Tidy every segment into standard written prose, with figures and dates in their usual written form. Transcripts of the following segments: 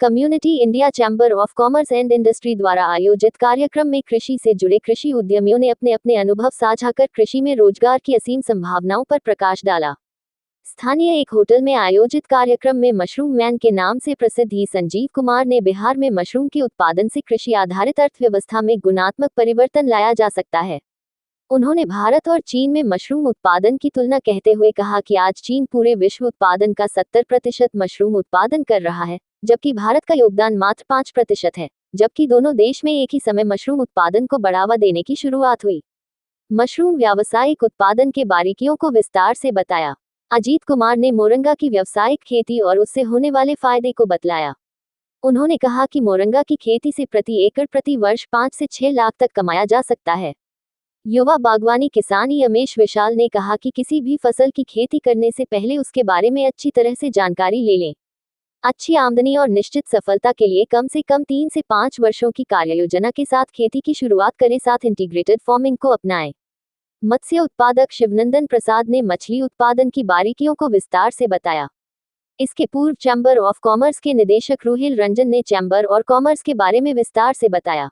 Community India chamber of commerce and industry द्वारा आयोजित कार्यक्रम में कृषि से जुड़े कृषि उद्यमियों ने अपने अपने अनुभव साझा कर कृषि में रोजगार की असीम संभावनाओं पर प्रकाश डाला। स्थानीय एक होटल में आयोजित कार्यक्रम में मशरूम मैन के नाम से प्रसिद्ध ही संजीव कुमार ने बिहार में मशरूम के उत्पादन से कृषि आधारित अर्थव्यवस्था में गुणात्मक परिवर्तन लाया जा सकता है। उन्होंने भारत और चीन में मशरूम उत्पादन की तुलना कहते हुए कहा कि आज चीन पूरे विश्व उत्पादन का 70% मशरूम उत्पादन कर रहा है, जबकि भारत का योगदान मात्र 5% है, जबकि दोनों देश में एक ही समय मशरूम उत्पादन को बढ़ावा देने की शुरुआत हुई। मशरूम व्यावसायिक उत्पादन के बारीकियों को विस्तार से बताया। अजीत कुमार ने मोरंगा की व्यावसायिक खेती और उससे होने वाले फायदे को बतलाया। उन्होंने कहा कि मोरंगा की खेती से प्रति एकड़ प्रति वर्ष 5 से 6 लाख तक कमाया जा सकता है। युवा बागवानी किसान यमेश विशाल ने कहा कि किसी भी फसल की खेती करने से पहले उसके बारे में अच्छी तरह से जानकारी ले लें। अच्छी आमदनी और निश्चित सफलता के लिए कम से कम 3 से 5 वर्षों की कार्ययोजना के साथ खेती की शुरुआत करें, साथ इंटीग्रेटेड फार्मिंग को अपनाएं। मत्स्य उत्पादक शिवनंदन प्रसाद ने मछली उत्पादन की बारीकियों को विस्तार से बताया। इसके पूर्व चैम्बर ऑफ कॉमर्स के निदेशक रुहिल रंजन ने चैम्बर और कॉमर्स के बारे में विस्तार से बताया।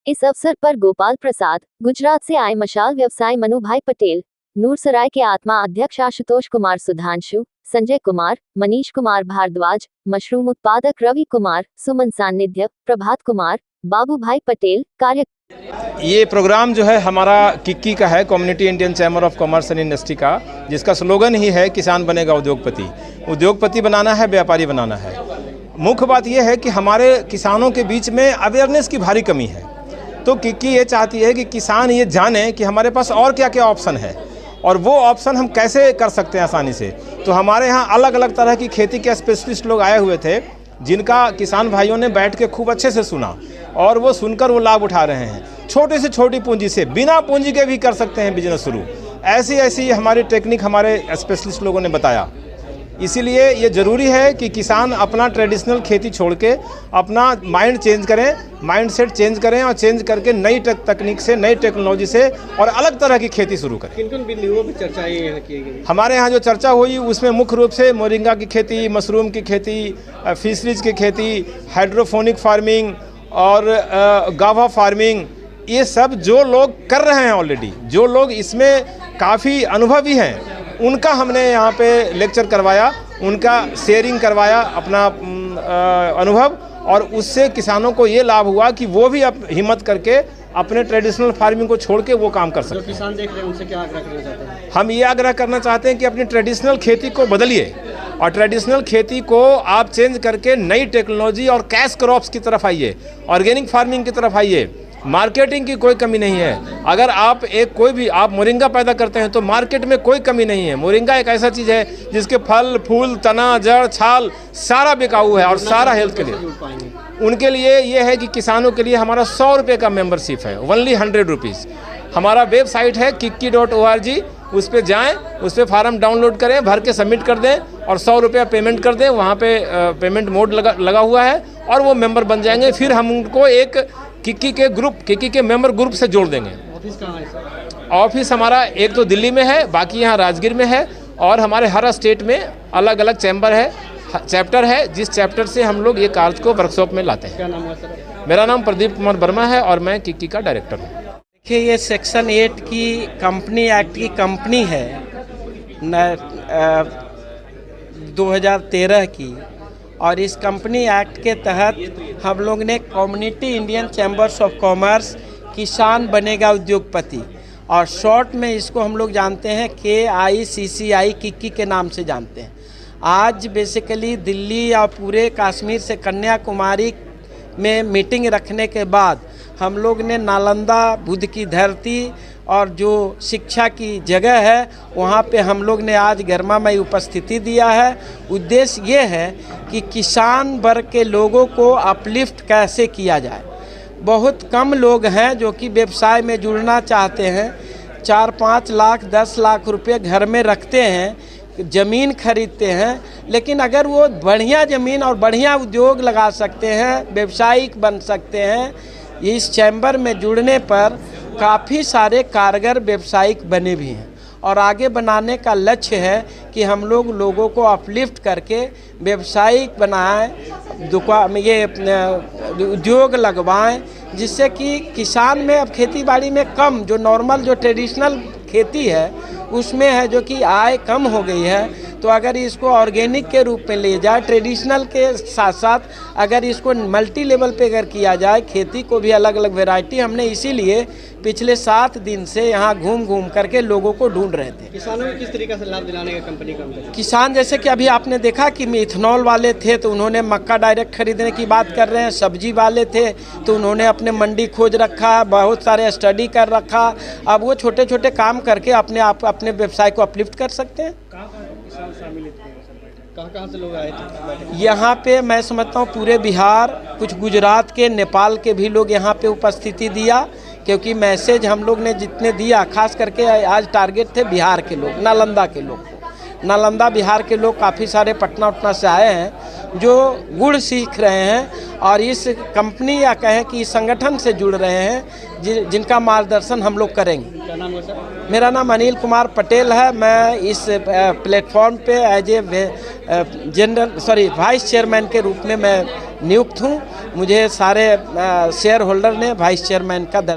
इस अवसर पर गोपाल प्रसाद, गुजरात से आए मशाल व्यवसाय मनुभाई पटेल, नूरसराय के आत्मा अध्यक्ष आशुतोष कुमार सुधांशु, संजय कुमार, मनीष कुमार भारद्वाज, मशरूम उत्पादक रवि कुमार, सुमन सानिध्य, प्रभात कुमार, बाबू भाई पटेल कार्य। ये प्रोग्राम जो है हमारा किक्की का है, community Indian chamber of commerce and industry का, जिसका स्लोगन ही है किसान बनेगा उद्योगपति। उद्योगपति बनाना है, व्यापारी बनाना है। मुख्य बात यह है कि हमारे किसानों के बीच में अवेयरनेस की भारी कमी है। तो किक्की ये चाहती है कि किसान ये जाने कि हमारे पास और क्या क्या ऑप्शन है और वो ऑप्शन हम कैसे कर सकते हैं आसानी से। तो हमारे यहाँ अलग अलग तरह की खेती के स्पेशलिस्ट लोग आए हुए थे, जिनका किसान भाइयों ने बैठ के खूब अच्छे से सुना और वो सुनकर वो लाभ उठा रहे हैं। छोटे से छोटी पूंजी से, बिना पूंजी के भी कर सकते हैं बिजनेस शुरू। ऐसी हमारी टेक्निक हमारे स्पेशलिस्ट लोगों ने बताया। इसीलिए ये ज़रूरी है कि किसान अपना ट्रेडिशनल खेती छोड़ के अपना माइंड चेंज करें, माइंडसेट चेंज करें और चेंज करके नई तकनीक से, नई टेक्नोलॉजी से और अलग तरह की खेती शुरू करें। किन-किन बिंदुओं पर चर्चा की गई? हमारे यहाँ जो चर्चा हुई उसमें मुख्य रूप से मोरिंगा की खेती, मशरूम की खेती, फिशरीज की खेती, हाइड्रोफोनिक फार्मिंग और गावा फार्मिंग, ये सब जो लोग कर रहे हैं ऑलरेडी, जो लोग इसमें काफ़ी अनुभवी हैं, उनका हमने यहाँ पे लेक्चर करवाया, उनका शेयरिंग करवाया अपना अनुभव, और उससे किसानों को ये लाभ हुआ कि वो भी अब हिम्मत करके अपने ट्रेडिशनल फार्मिंग को छोड़ के वो काम कर सकते हैं। जो किसान देख रहे हैं उनसे क्या आग्रह करना चाहते हैं? हम ये आग्रह करना चाहते हैं कि अपनी ट्रेडिशनल खेती को बदलिए और ट्रेडिशनल खेती को आप चेंज करके नई टेक्नोलॉजी और कैश क्रॉप्स की तरफ आइए, ऑर्गेनिक फार्मिंग की तरफ आइए। मार्केटिंग की कोई कमी नहीं है। अगर आप कोई भी आप मोरिंगा पैदा करते हैं तो मार्केट में कोई कमी नहीं है। मोरिंगा एक ऐसा चीज़ है जिसके फल, फूल, तना, जड़, छाल सारा बिकाऊ है और सारा हेल्थ के लिए। उनके लिए ये है कि किसानों के लिए हमारा 100 रुपये का मेंबरशिप है, ओनली 100 रुपीज़। हमारा वेबसाइट है kikki.org, उस पर जाएँ, उस पर फार्म डाउनलोड करें, भर के सबमिट कर दें और 100 रुपया पेमेंट कर दें। वहाँ पे पेमेंट मोड लगा हुआ है और वो मेंबर बन जाएंगे। फिर हम उनको एक किक्की के मेंबर ग्रुप से जोड़ देंगे। ऑफिस कहाँ है सर? ऑफिस हमारा एक तो दिल्ली में है, बाकी यहाँ राजगीर में है, और हमारे हर स्टेट में अलग अलग चैम्बर है, चैप्टर है, जिस चैप्टर से हम लोग ये कार्य को वर्कशॉप में लाते हैं। क्या नाम है सर? मेरा नाम प्रदीप कुमार वर्मा है और मैं किक्की का डायरेक्टर हूँ। देखिए, ये सेक्शन 8 की कंपनी एक्ट की कंपनी है 2013 की, और इस कंपनी एक्ट के तहत हम लोग ने community Indian chambers of commerce किसान बनेगा उद्योगपति, और शॉर्ट में इसको हम लोग जानते हैं KICCI, किक्की के नाम से जानते हैं। आज बेसिकली दिल्ली या पूरे कश्मीर से कन्याकुमारी में मीटिंग रखने के बाद हम लोग ने नालंदा, बुद्ध की धरती और जो शिक्षा की जगह है वहाँ पे हम लोग ने आज गरिमामय उपस्थिति दिया है। उद्देश्य ये है कि किसान वर्ग के लोगों को अपलिफ्ट कैसे किया जाए। बहुत कम लोग हैं जो कि व्यवसाय में जुड़ना चाहते हैं। 4-5 लाख 10 लाख रुपए घर में रखते हैं, ज़मीन खरीदते हैं, लेकिन अगर वो बढ़िया ज़मीन और बढ़िया उद्योग लगा सकते हैं, व्यवसायिक बन सकते हैं, इस चैम्बर में जुड़ने पर काफ़ी सारे कारगर व्यवसायिक बने भी हैं। और आगे बनाने का लक्ष्य है कि हम लोग लोगों को अपलिफ्ट करके व्यवसायिक बनाएं, दुकान ये उद्योग लगवाएं, जिससे कि किसान में अब खेती बाड़ी में कम जो नॉर्मल जो ट्रेडिशनल खेती है उसमें है जो कि आय कम हो गई है। तो अगर इसको ऑर्गेनिक के रूप में ले जाए, ट्रेडिशनल के साथ साथ अगर इसको मल्टी लेवल पे अगर किया जाए, खेती को भी अलग अलग वैरायटी, हमने इसीलिए पिछले 7 दिन से यहाँ घूम घूम करके लोगों को ढूंढ रहे थे। किसानों को किस तरीके से लाभ दिलाने का कंपनी काम करती है? किसान जैसे कि अभी आपने देखा कि इथेनॉल वाले थे तो उन्होंने मक्का डायरेक्ट खरीदने की बात कर रहे हैं, सब्जी वाले थे तो उन्होंने अपने मंडी खोज रखा, बहुत सारे स्टडी कर रखा। अब वो छोटे छोटे काम करके अपने व्यवसाय को अपलिफ्ट कर सकते हैं। कहाँ से लोग आए थे? यहाँ पे मैं समझता हूँ पूरे बिहार, कुछ गुजरात के, नेपाल के भी लोग यहाँ पे उपस्थिति दिया, क्योंकि मैसेज हम लोग ने जितने दिया, खास करके आज टारगेट थे बिहार के लोग, नालंदा के लोग को। नालंदा बिहार के लोग काफ़ी सारे पटना उटना से आए हैं जो गुड़ सीख रहे हैं और इस कंपनी या कहें कि इस संगठन से जुड़ रहे हैं, जिनका मार्गदर्शन हम लोग करेंगे। क्या नाम है सर? मेरा नाम अनिल कुमार पटेल है। मैं इस प्लेटफॉर्म पे एज ए वाइस चेयरमैन के रूप में मैं नियुक्त हूँ। मुझे सारे शेयर होल्डर ने वाइस चेयरमैन का